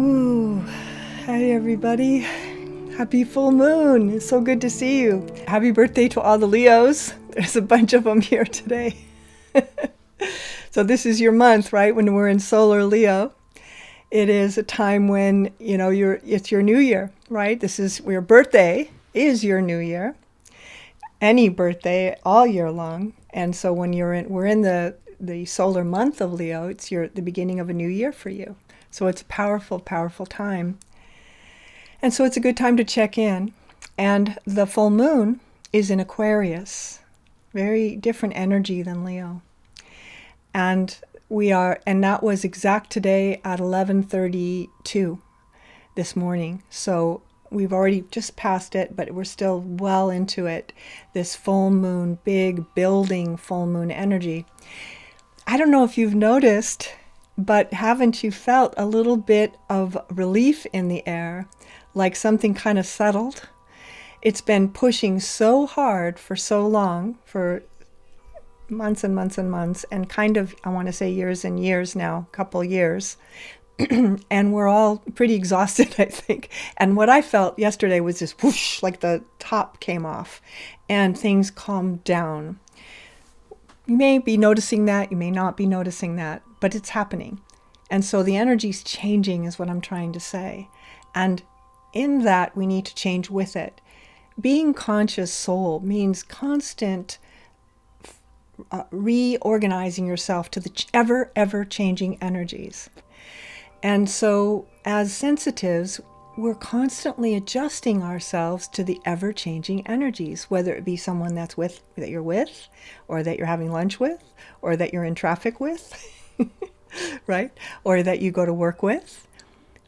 Ooh, hi everybody. Happy full moon. It's so good to see you. Happy birthday to all the Leos. There's a bunch of them here today. So this is your month, right? When we're in solar Leo. It is a time when, it's your new year, right? This is your birthday is your new year. Any birthday all year long. And so when we're in the solar month of Leo, it's the beginning of a new year for you. So it's a powerful, powerful time. And so it's a good time to check in. And the full moon is in Aquarius. Very different energy than Leo. And that was exact today at 11:32 this morning. So we've already just passed it, but we're still well into it. This full moon, big building full moon energy. I don't know if you've noticed, but haven't you felt a little bit of relief in the air, like something kind of settled? It's been pushing so hard for so long, for months and months and months, and kind of, I want to say years and years now, couple years. And we're all pretty exhausted, I think. And what I felt yesterday was this whoosh, like the top came off and things calmed down. You may be noticing that, you may not be noticing that, but it's happening. And so the energy's changing is what I'm trying to say. And in that, we need to change with it. Being conscious soul means constant reorganizing yourself to the ever changing energies. And so as sensitives, we're constantly adjusting ourselves to the ever-changing energies, whether it be someone that you're with, or that you're having lunch with, or that you're in traffic with, right? Or that you go to work with.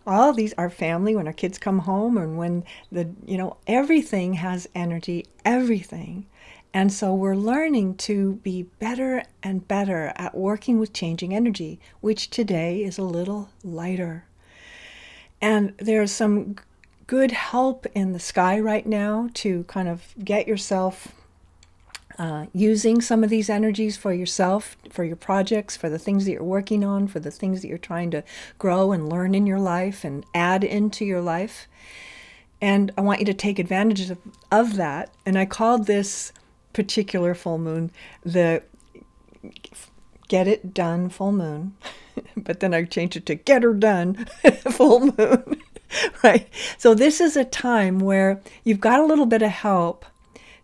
All these, our family, when our kids come home, and when everything has energy, everything. And so we're learning to be better and better at working with changing energy, which today is a little lighter. And there's some good help in the sky right now to kind of get yourself using some of these energies for yourself, for your projects, for the things that you're working on, for the things that you're trying to grow and learn in your life and add into your life. And I want you to take advantage of that. And I called this particular full moon the Get It Done full moon. But then I changed it to Get Her Done full moon, right? So this is a time where you've got a little bit of help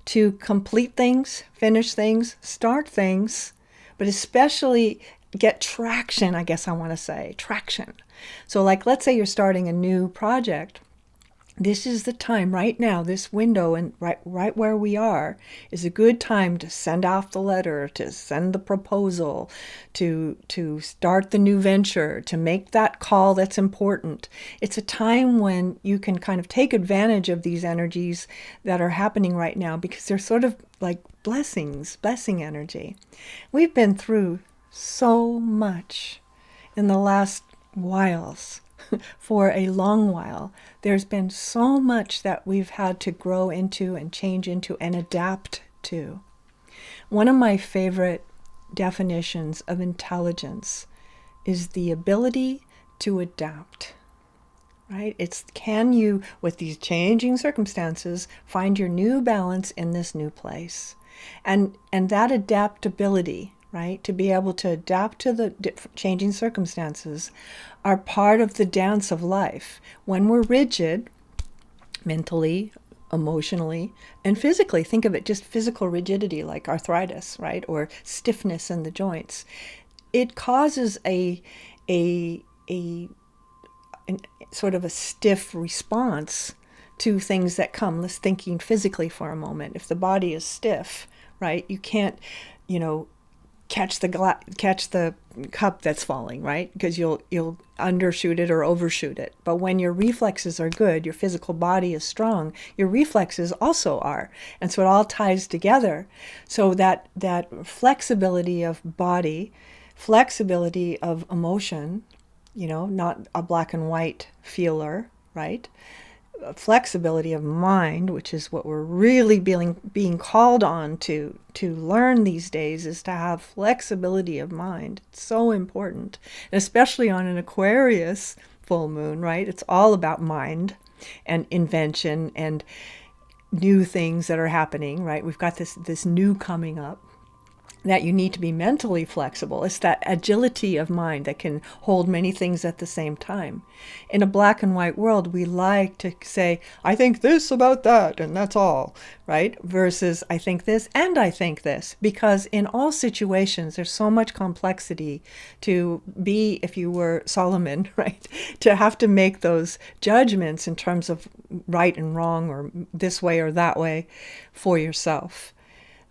to complete things, finish things, start things, but especially get traction, I guess I want to say, traction. So like, let's say you're starting a new project. This is the time right now, this window, and right where we are, is a good time to send off the letter, to send the proposal, to start the new venture, to make that call that's important. It's a time when you can kind of take advantage of these energies that are happening right now, because they're sort of like blessing energy. We've been through so much in the last whiles. For a long while, there's been so much that we've had to grow into and change into and adapt to. One of my favorite definitions of intelligence is the ability to adapt, right? It's, can you, with these changing circumstances, find your new balance in this new place? And that adaptability, right, to be able to adapt to the changing circumstances, are part of the dance of life. When we're rigid, mentally, emotionally, and physically, think of it, just physical rigidity like arthritis, right, or stiffness in the joints. It causes a sort of a stiff response to things that come. Let's thinking physically for a moment. If the body is stiff, right, you can't, catch the cup that's falling, right? Because you'll undershoot it or overshoot it. But when your reflexes are good, your physical body is strong, your reflexes also are. And so it all ties together. So that flexibility of body, flexibility of emotion, not a black and white feeler, right? Flexibility of mind, which is what we're really being called on to learn these days, is to have flexibility of mind. It's so important, and especially on an Aquarius full moon, right? It's all about mind and invention and new things that are happening, right? We've got this new coming up, that you need to be mentally flexible. It's that agility of mind that can hold many things at the same time. In a black and white world, we like to say, I think this about that, and that's all, right? Versus I think this and I think this. Because in all situations, there's so much complexity to be, if you were Solomon, right? To have to make those judgments in terms of right and wrong, or this way or that way, for yourself.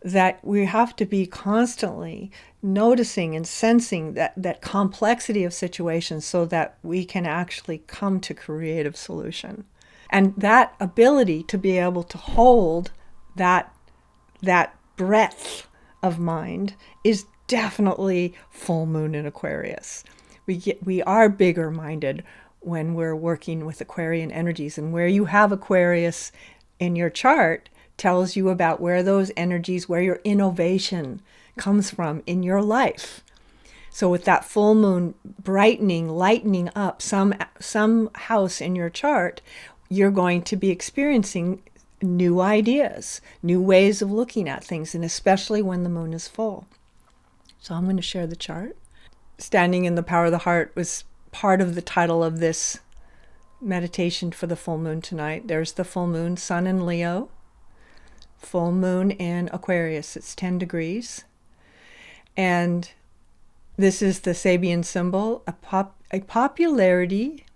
That we have to be constantly noticing and sensing that complexity of situations so that we can actually come to creative solution. And that ability to be able to hold that breadth of mind is definitely full moon in Aquarius. We are bigger minded when we're working with Aquarian energies, and where you have Aquarius in your chart tells you about where those energies, where your innovation comes from in your life. So with that full moon brightening, lightening up some house in your chart, you're going to be experiencing new ideas, new ways of looking at things, and especially when the moon is full. So I'm going to share the chart. Standing in the Power of the Heart was part of the title of this meditation for the full moon tonight. There's the full moon, Sun in Leo. Full moon in Aquarius, it's 10 degrees. And this is the Sabian symbol, a popularity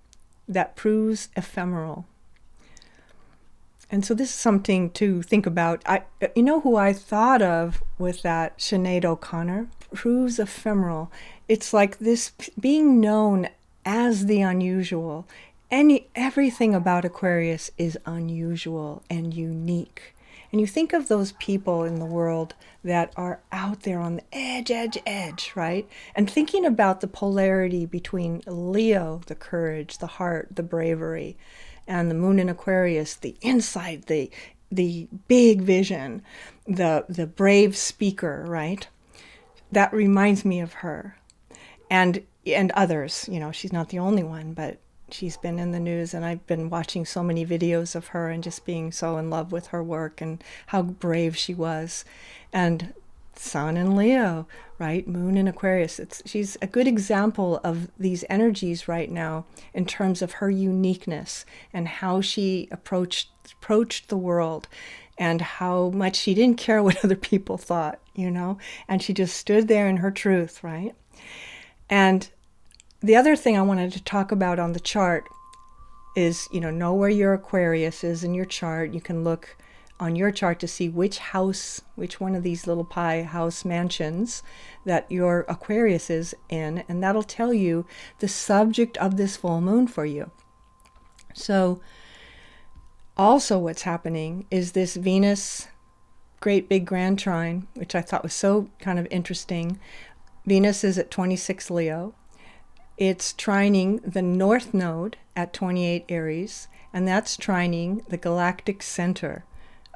that proves ephemeral. And so this is something to think about. You know who I thought of with that? Sinead O'Connor. Proves ephemeral. It's like this being known as the unusual. Everything about Aquarius is unusual and unique. And you think of those people in the world that are out there on the edge, right? And thinking about the polarity between Leo, the courage, the heart, the bravery, and the moon in Aquarius, the insight, the big vision, the brave speaker, right? That reminds me of her. And others, she's not the only one, but she's been in the news, and I've been watching so many videos of her and just being so in love with her work and how brave she was. And Sun in Leo, right? Moon in Aquarius. She's a good example of these energies right now in terms of her uniqueness and how she approached the world, and how much she didn't care what other people thought, and she just stood there in her truth, right? And the other thing I wanted to talk about on the chart is, know where your Aquarius is in your chart. You can look on your chart to see which one of these little pie house mansions that your Aquarius is in, and that'll tell you the subject of this full moon for you. So also what's happening is this Venus great big grand trine, which I thought was so kind of interesting. Venus is at 26 Leo. It's trining the North Node at 28 Aries, and that's trining the galactic center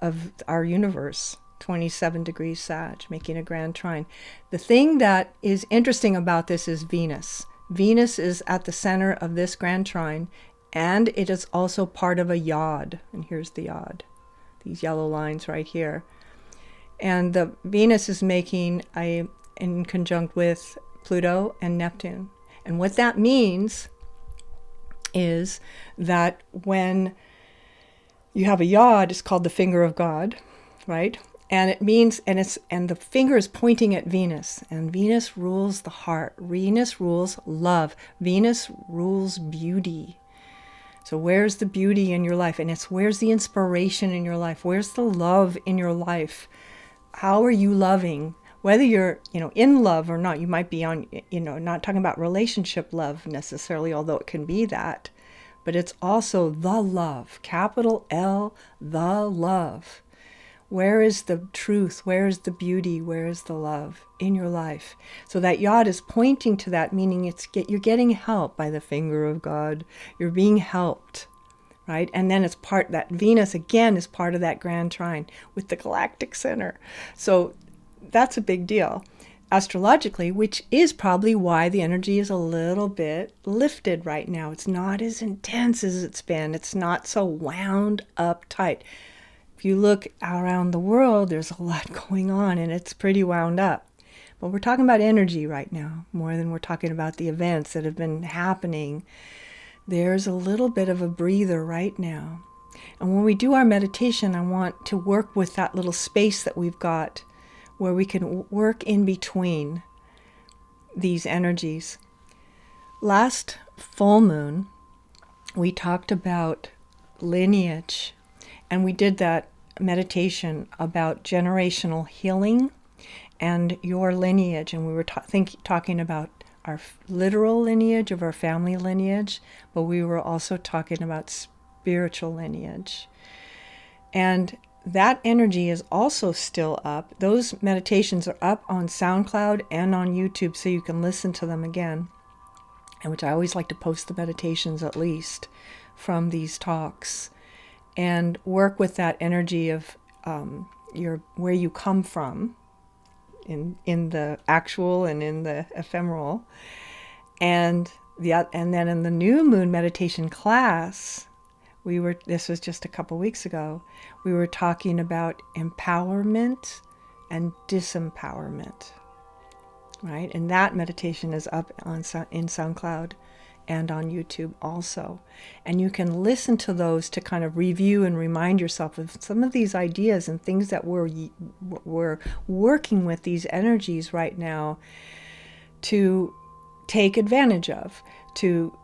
of our universe, 27 degrees Sag, making a grand trine. The thing that is interesting about this is Venus. Venus is at the center of this grand trine, and it is also part of a yod. And here's the yod, these yellow lines right here. And the Venus is making in conjunct with Pluto and Neptune. And what that means is that when you have a yod, it's called the finger of God, right? And it means, and the finger is pointing at Venus, and Venus rules the heart. Venus rules love. Venus rules beauty. So where's the beauty in your life? And where's the inspiration in your life? Where's the love in your life? How are you loving? Whether you're, in love or not, you might be on, not talking about relationship love necessarily, although it can be that, but it's also the love, capital L, the love. Where is the truth? Where is the beauty? Where is the love in your life? So that yod is pointing to that, meaning you're getting help by the finger of God. You're being helped, right? And then that Venus again is part of that grand trine with the galactic center. So that's a big deal. astrologically, which is probably why the energy is a little bit lifted right now. It's not as intense as it's been. It's not so wound up tight. If you look around the world, there's a lot going on and it's pretty wound up. But we're talking about energy right now, more than we're talking about the events that have been happening. There's a little bit of a breather right now. And when we do our meditation, I want to work with that little space that we've got where we can work in between these energies. Last full moon, we talked about lineage, and we did that meditation about generational healing and your lineage. And we were talking about our literal lineage of our family lineage, but we were also talking about spiritual lineage. And that energy is also still up. Those meditations are up on SoundCloud and on YouTube, so you can listen to them again. And which I always like to post the meditations at least from these talks, and work with that energy of where you come from in the actual and in the ephemeral. And then in the new moon meditation class, this was just a couple weeks ago, we were talking about empowerment and disempowerment, right? And that meditation is up in SoundCloud and on YouTube also. And you can listen to those to kind of review and remind yourself of some of these ideas and things that we're working with these energies right now to take advantage of, to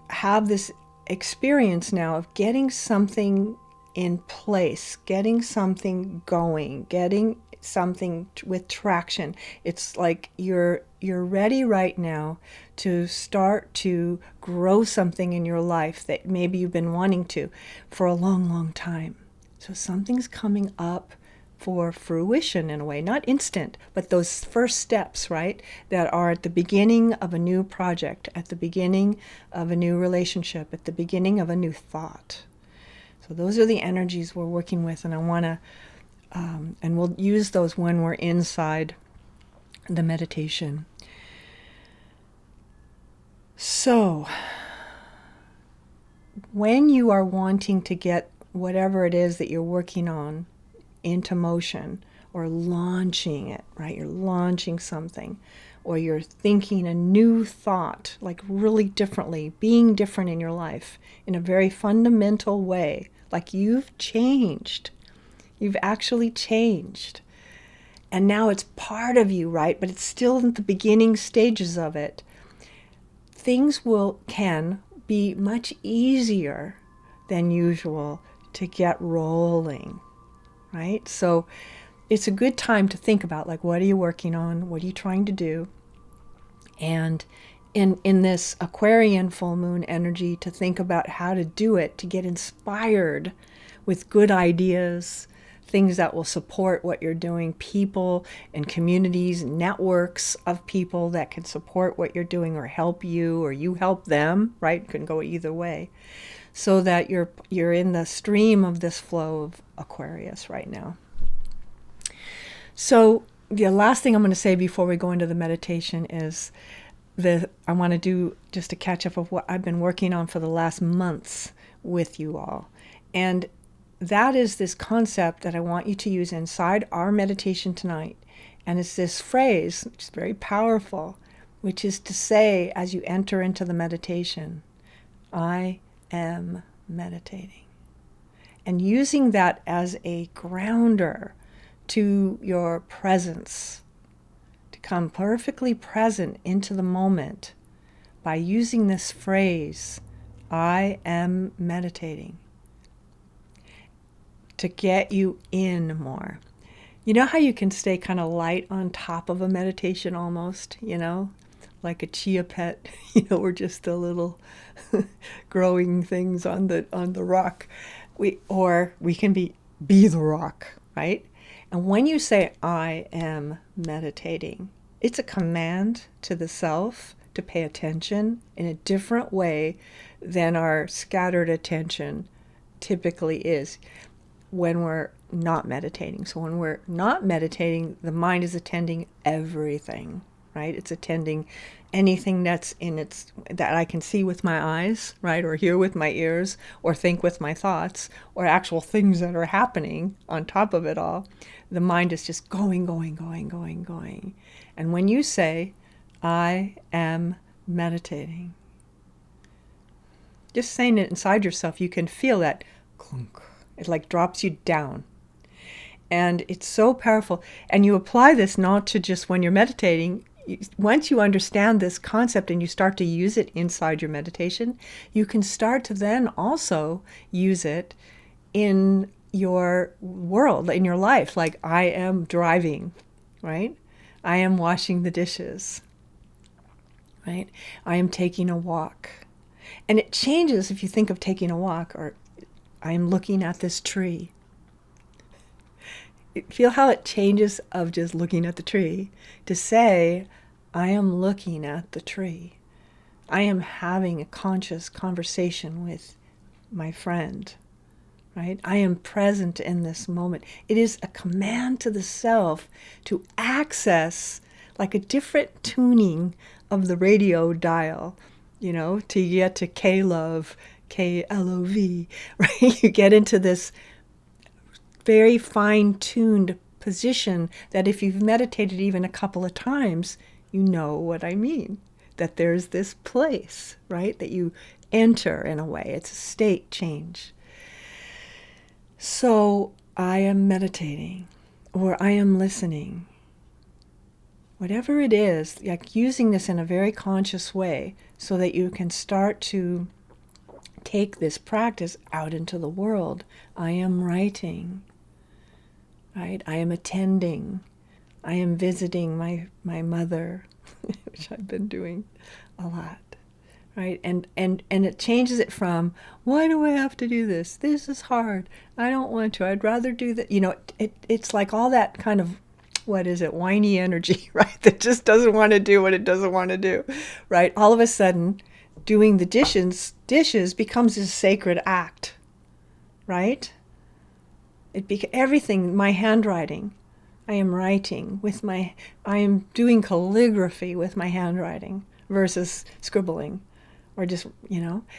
have this experience now of getting something in place, getting something going, getting something with traction. It's like you're ready right now to start to grow something in your life that maybe you've been wanting to for a long, long time. So something's coming up for fruition in a way, not instant, but those first steps, right, that are at the beginning of a new project, at the beginning of a new relationship, at the beginning of a new thought. So those are the energies we're working with, and I want to, and we'll use those when we're inside the meditation. So when you are wanting to get whatever it is that you're working on into motion, or launching it, right? You're launching something, or you're thinking a new thought, like really differently, being different in your life in a very fundamental way, like you've changed. You've actually changed. And now it's part of you, right? But it's still in the beginning stages of it. Things can be much easier than usual to get rolling. Right? So it's a good time to think about, like, what are you working on? What are you trying to do? And in this Aquarian full moon energy, to think about how to do it, to get inspired with good ideas, things that will support what you're doing, people and communities, networks of people that can support what you're doing or help you, or you help them, right? It can go either way. So that you're in the stream of this flow of Aquarius right now. So the last thing I'm going to say before we go into the meditation is I want to do just a catch up of what I've been working on for the last months with you all. And that is this concept that I want you to use inside our meditation tonight. And it's this phrase, which is very powerful, which is to say as you enter into the meditation, I am meditating. And using that as a grounder to your presence, to come perfectly present into the moment by using this phrase, I am meditating, to get you in more. You know how you can stay kind of light on top of a meditation almost, like a chia pet, we're just the little growing things on the rock. We can be the rock, right? And when you say I am meditating, it's a command to the self to pay attention in a different way than our scattered attention typically is. When we're not meditating. So when we're not meditating, the mind is attending everything, right? It's attending anything that's that I can see with my eyes, right? Or hear with my ears, or think with my thoughts, or actual things that are happening on top of it all. The mind is just going, going, going, going, going. And when you say, I am meditating, just saying it inside yourself, you can feel that clunk. It like drops you down. And it's so powerful. And you apply this not to just when you're meditating. Once you understand this concept and you start to use it inside your meditation, you can start to then also use it in your world, in your life. Like, I am driving, right? I am washing the dishes, right? I am taking a walk. And it changes if you think of taking a walk, or I am looking at this tree. Feel how it changes of just looking at the tree to say, I am looking at the tree. I am having a conscious conversation with my friend, right? I am present in this moment. It is a command to the self to access like a different tuning of the radio dial, to get to K-love, K-L-O-V, right? You get into this very fine-tuned position that if you've meditated even a couple of times, you know what I mean. That there's this place, right, that you enter in a way. It's a state change. So I am meditating, or I am listening. Whatever it is, like using this in a very conscious way so that you can start to take this practice out into the world. I am writing, right? I am attending. I am visiting my mother, which I've been doing a lot, right? And it changes it from, why do I have to do this? This is hard. I don't want to. I'd rather do that. It's like all that kind of, whiny energy, right? That just doesn't want to do what it doesn't want to do, right? All of a sudden, doing the dishes becomes a sacred act, right? Everything, my handwriting, I am writing I am doing calligraphy with my handwriting versus scribbling or just,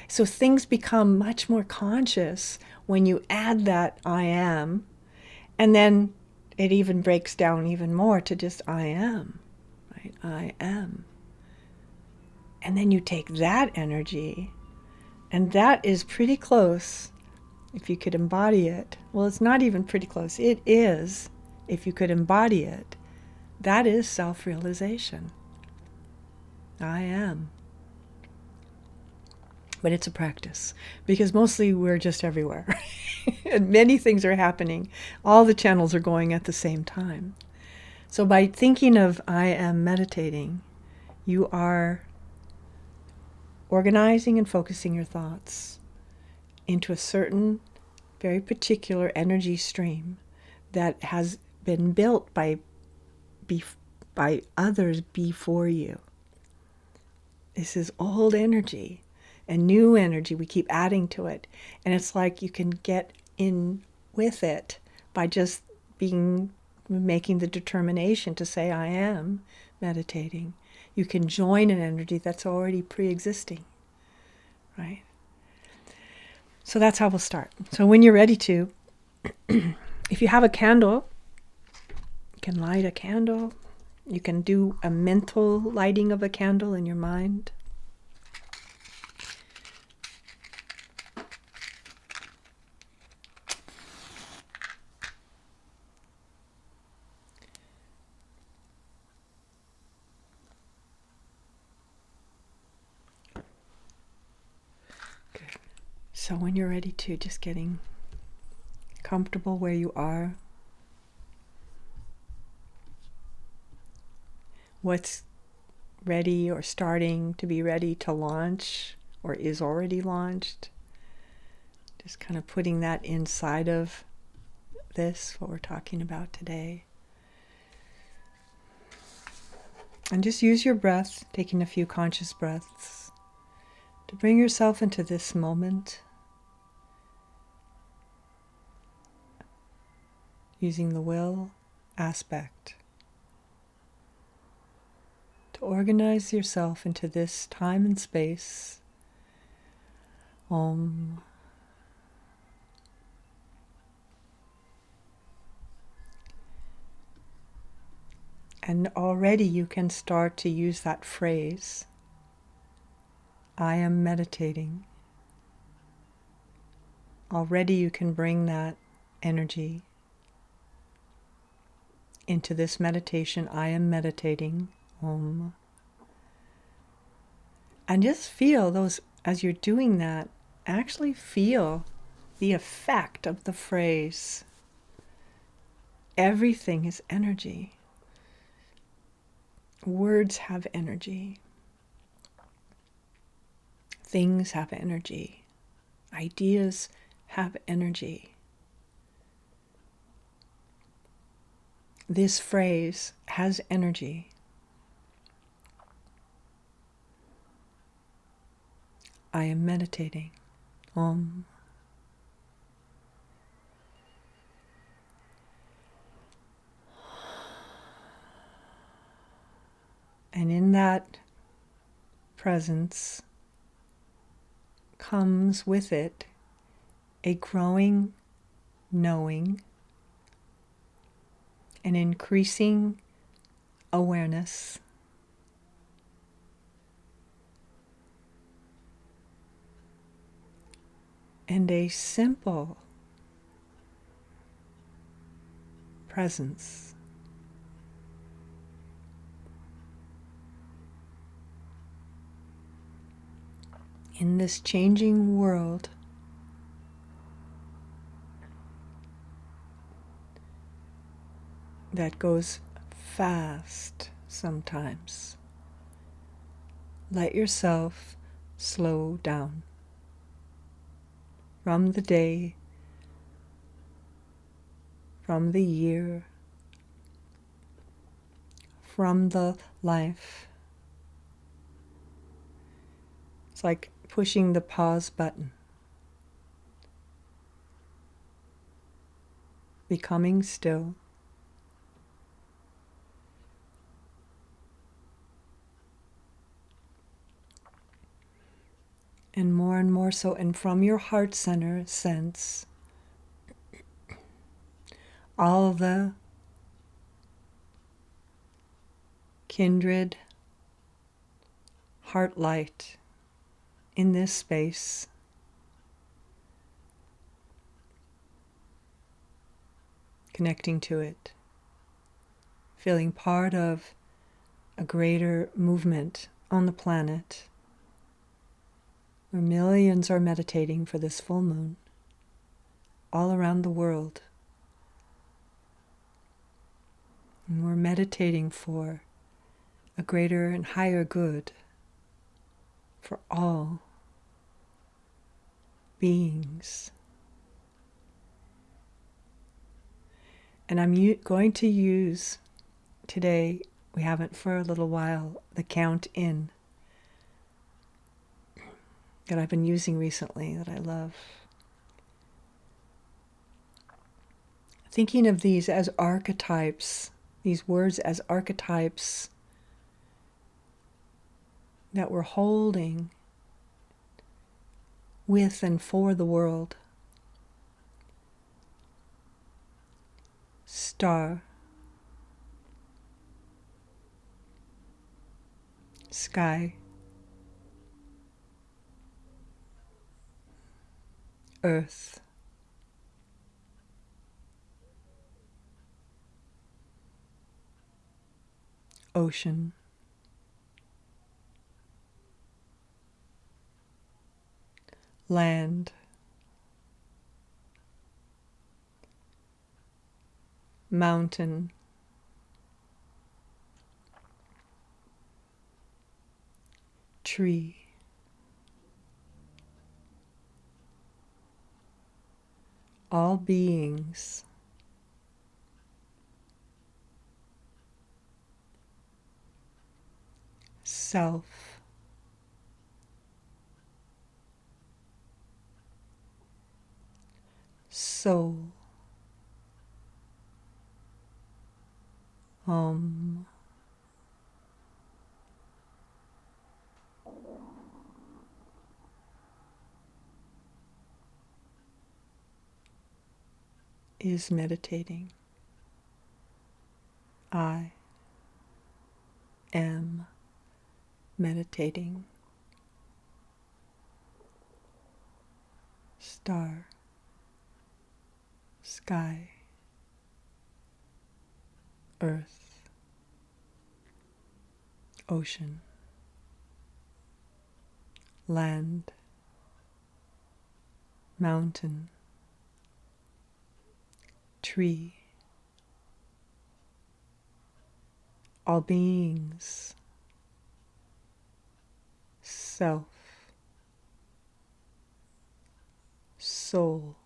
So things become much more conscious when you add that I am, and then it even breaks down even more to just I am, right? I am. And then you take that energy, and that is pretty close. If you could embody it, well, it's not even pretty close. It is, if you could embody it, that is self-realization. I am. But it's a practice, because mostly we're just everywhere. And many things are happening. All the channels are going at the same time. So by thinking of I am meditating, you are organizing and focusing your thoughts into a certain, very particular energy stream that has been built by others before you. This is old energy and new energy. We keep adding to it. And it's like you can get in with it by just making the determination to say, I am meditating. You can join an energy that's already pre-existing, right? So that's how we'll start. So when you're ready to, if you have a candle, you can light a candle. You can do a mental lighting of a candle in your mind. So when you're ready to, just getting comfortable where you are. What's ready or starting to be ready to launch or is already launched. Just kind of putting that inside of this, what we're talking about today. And just use your breath, taking a few conscious breaths, to bring yourself into this moment. using the will aspect to organize yourself into this time and space. Om. And already you can start to use that phrase, I am meditating. Already you can bring that energy into this meditation. I am meditating. Om. And just feel those, as you're doing that, actually feel the effect of the phrase. Everything is energy. Words have energy. Things have energy. Ideas have energy. This phrase has energy. I am meditating. Om. And in that presence comes with it a growing knowing, an increasing awareness, and a simple presence. In this changing world, that goes fast sometimes, let yourself slow down. From the day, from the year, from the life. It's like pushing the pause button. Becoming still. And more so, and from your heart center, sense all the kindred heart light in this space, connecting to it, feeling part of a greater movement on the planet where millions are meditating for this full moon all around the world. And we're meditating for a greater and higher good for all beings. And I'm going to use today, we haven't for a little while, the count in that I've been using recently that I love. Thinking of these as archetypes, these words as archetypes that we're holding with and for the world. Star, sky, earth, ocean, land, mountain, tree, all beings, self, soul, Om. Is meditating. I am meditating. Star, sky, earth, ocean, land, mountain, tree, all beings, self, soul.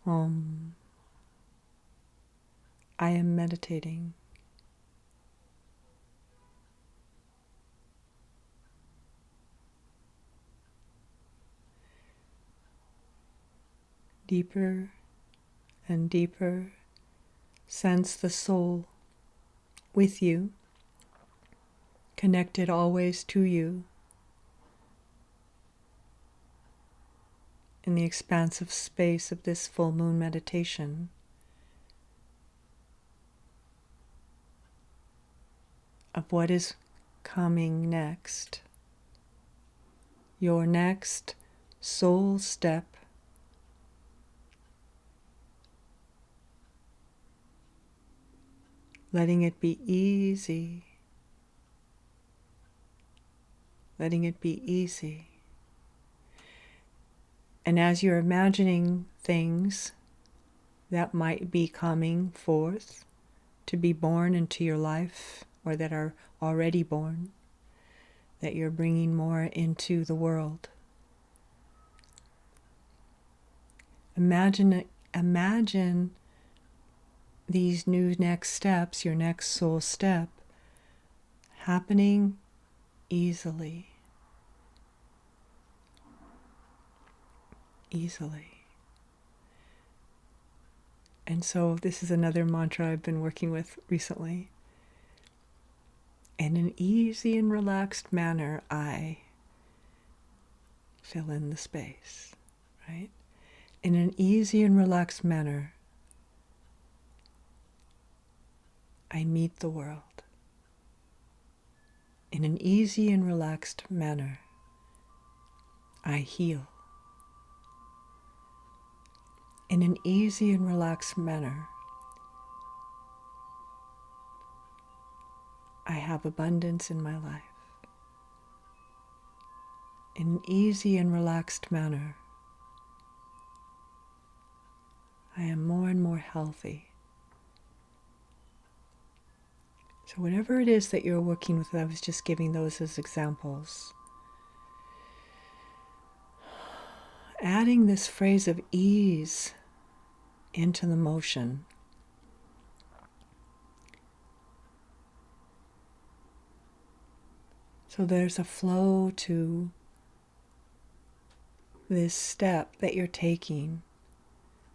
Om. I am meditating. Deeper and deeper, sense the soul with you, connected always to you, in the expansive space of this full moon meditation. Of what is coming next, your next soul step, letting it be easy, letting it be easy. And as you're imagining things that might be coming forth to be born into your life, or that are already born, that you're bringing more into the world, imagine these new next steps, your next soul step, happening easily. And so this is another mantra I've been working with recently. In an easy and relaxed manner, I fill in the space, right? In an easy and relaxed manner, I meet the world. In an easy and relaxed manner, I heal. In an easy and relaxed manner, I have abundance in my life. In an easy and relaxed manner, I am more and more healthy. So whatever it is that you're working with, I was just giving those as examples. Adding this phrase of ease into the motion. So there's a flow to this step that you're taking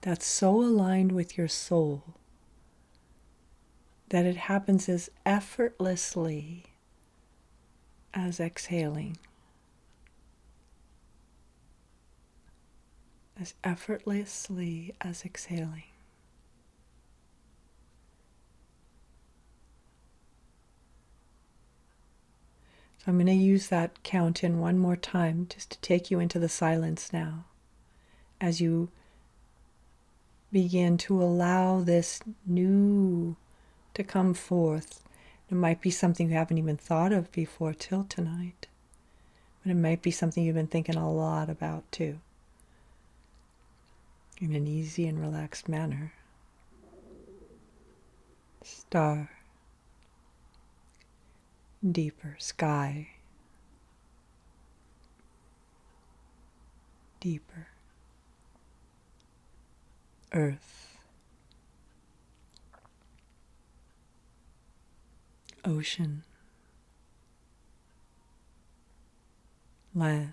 that's so aligned with your soul that it happens as effortlessly as exhaling. As effortlessly as exhaling. So I'm going to use that count in one more time just to take you into the silence now as you begin to allow this new to come forth. It might be something you haven't even thought of before till tonight, but it might be something you've been thinking a lot about too, in an easy and relaxed manner. Star, deeper, sky, deeper, earth, ocean, land,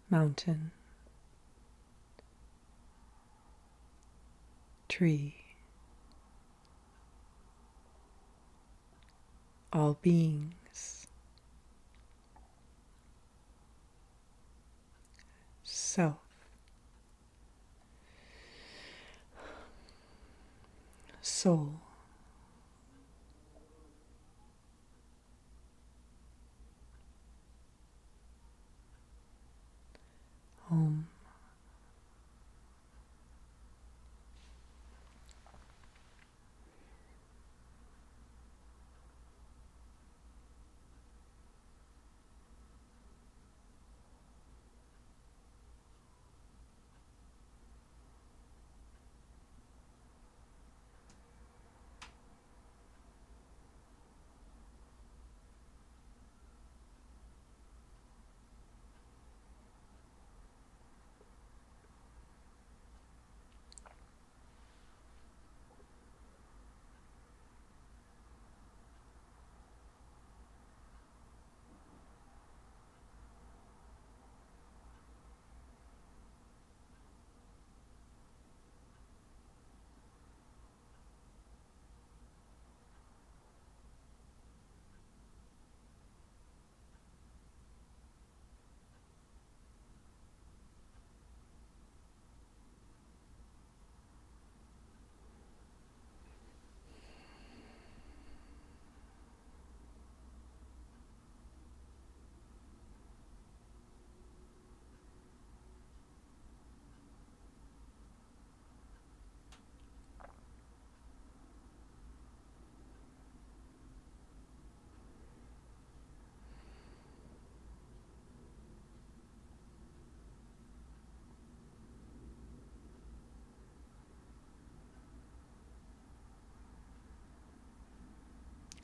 mountain, tree, all beings, self, soul, home.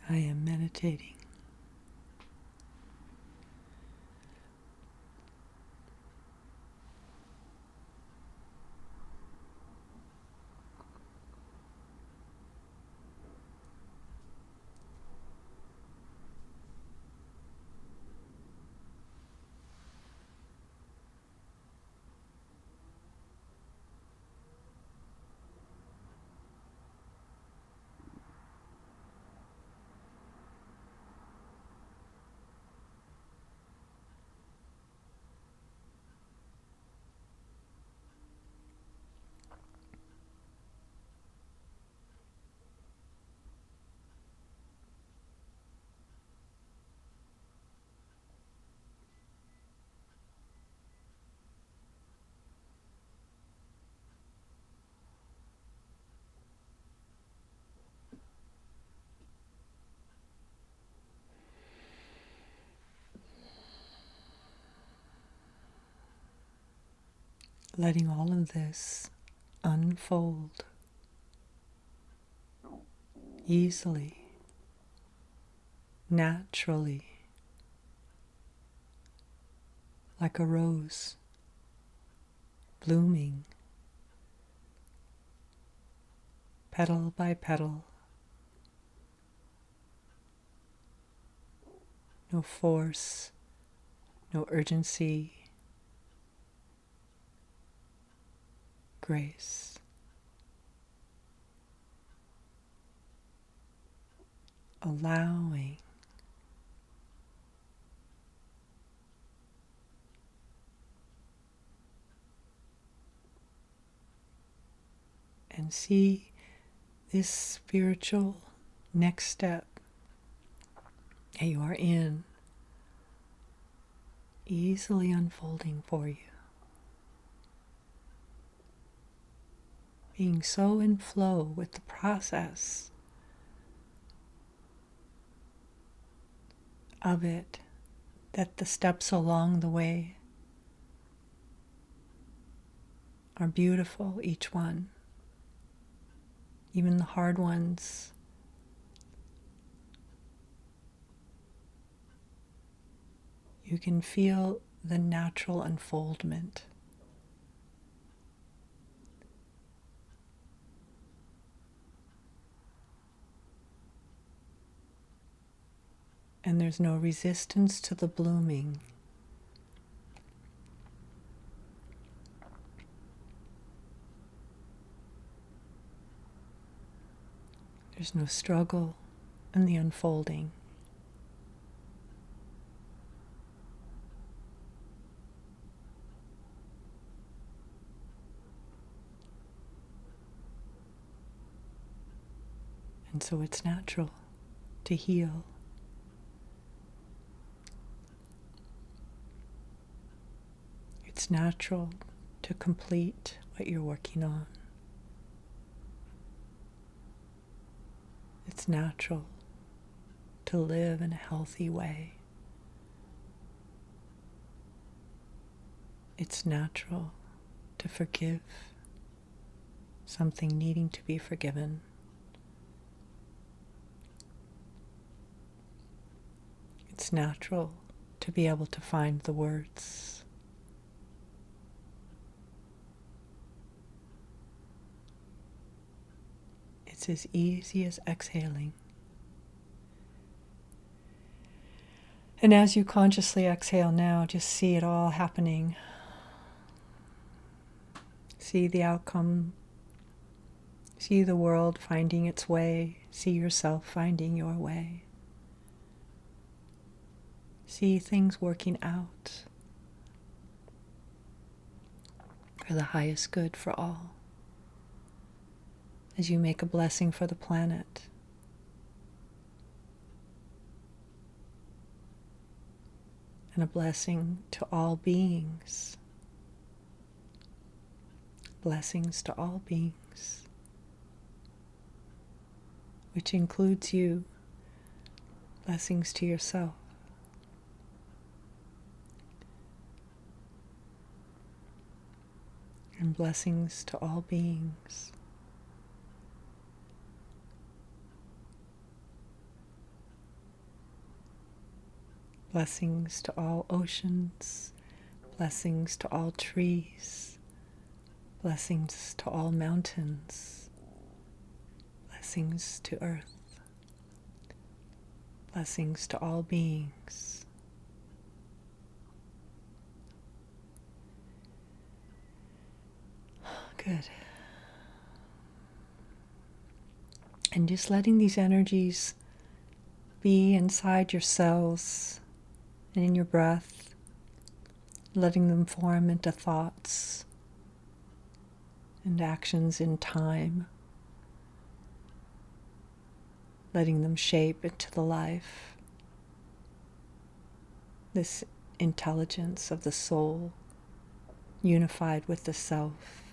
I am meditating. Letting all of this unfold easily, naturally, like a rose blooming, petal by petal. No force, no urgency, grace. Allowing and see this spiritual next step that you are in easily unfolding for you. Being so in flow with the process of it that the steps along the way are beautiful, each one, even the hard ones. You can feel the natural unfoldment. And there's no resistance to the blooming. There's no struggle in the unfolding. And so it's natural to heal. It's natural to complete what you're working on. It's natural to live in a healthy way. It's natural to forgive something needing to be forgiven. It's natural to be able to find the words. It's as easy as exhaling. And as you consciously exhale now, just see it all happening. See the outcome. See the world finding its way. See yourself finding your way. See things working out for the highest good for all. As you make a blessing for the planet. And a blessing to all beings. Blessings to all beings. Which includes you. Blessings to yourself. And blessings to all beings. Blessings to all oceans, blessings to all trees, blessings to all mountains, blessings to earth, blessings to all beings. Good. And just letting these energies be inside your cells and in your breath, letting them form into thoughts and actions in time, letting them shape into the life, this intelligence of the soul unified with the self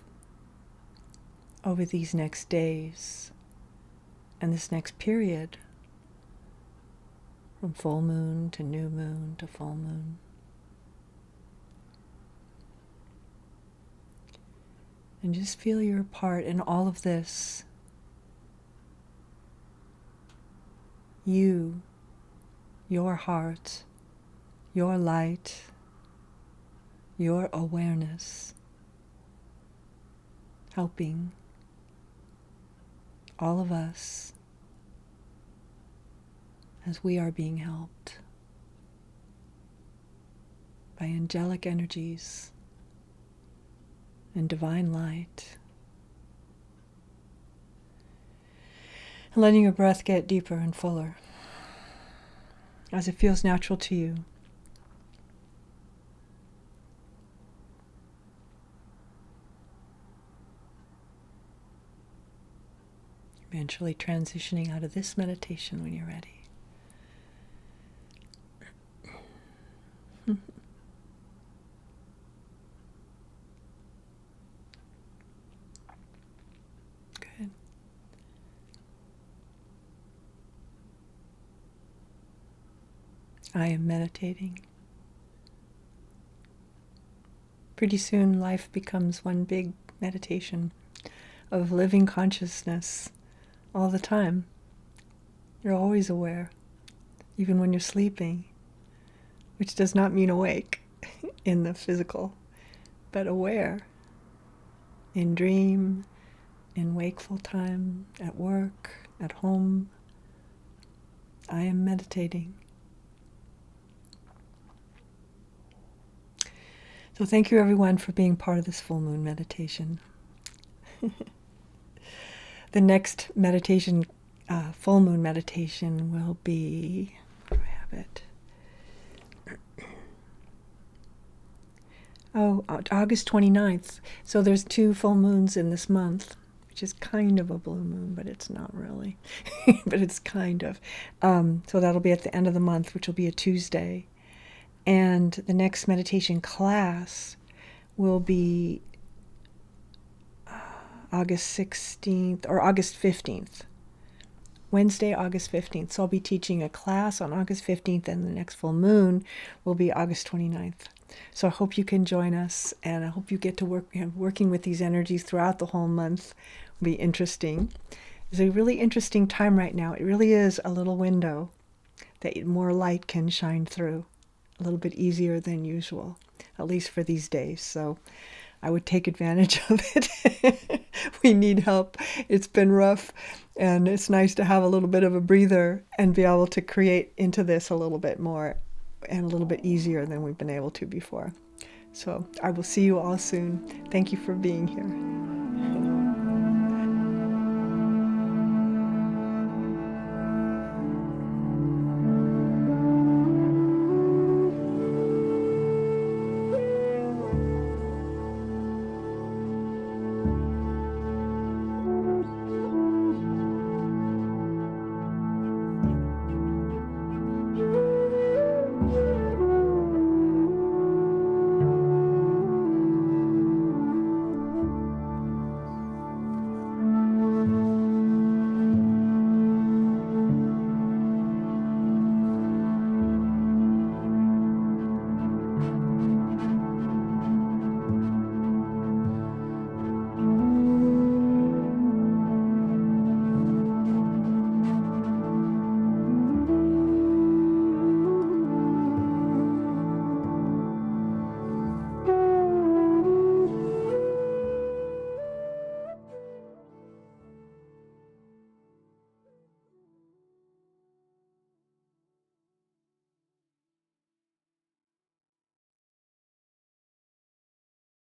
over these next days and this next period. From full moon to new moon to full moon. And just feel your part in all of this. You, your heart, your light, your awareness, helping all of us as we are being helped by angelic energies and divine light. And letting your breath get deeper and fuller as it feels natural to you. Eventually transitioning out of this meditation when you're ready. Good. I am meditating. Pretty soon life becomes one big meditation of living consciousness all the time. You're always aware, even when you're sleeping, which does not mean awake in the physical, but aware in dream, in wakeful time, at work, at home. I am meditating. So thank you everyone for being part of this full moon meditation. The next meditation full moon meditation will be, where do I have it? Oh, August 29th. So there's 2 full moons in this month, which is kind of a blue moon, but it's not really. But it's kind of. So that'll be at the end of the month, which will be a Tuesday. And the next meditation class will be August 16th or August 15th. Wednesday, August 15th. So I'll be teaching a class on August 15th, and the next full moon will be August 29th. So I hope you can join us, and I hope you get to working with these energies throughout the whole month. Will be interesting. It's a really interesting time right now. It really is a little window that more light can shine through, a little bit easier than usual, at least for these days. So I would take advantage of it. We need help. It's been rough, and it's nice to have a little bit of a breather and be able to create into this a little bit more and a little bit easier than we've been able to before. So I will see you all soon. Thank you for being here.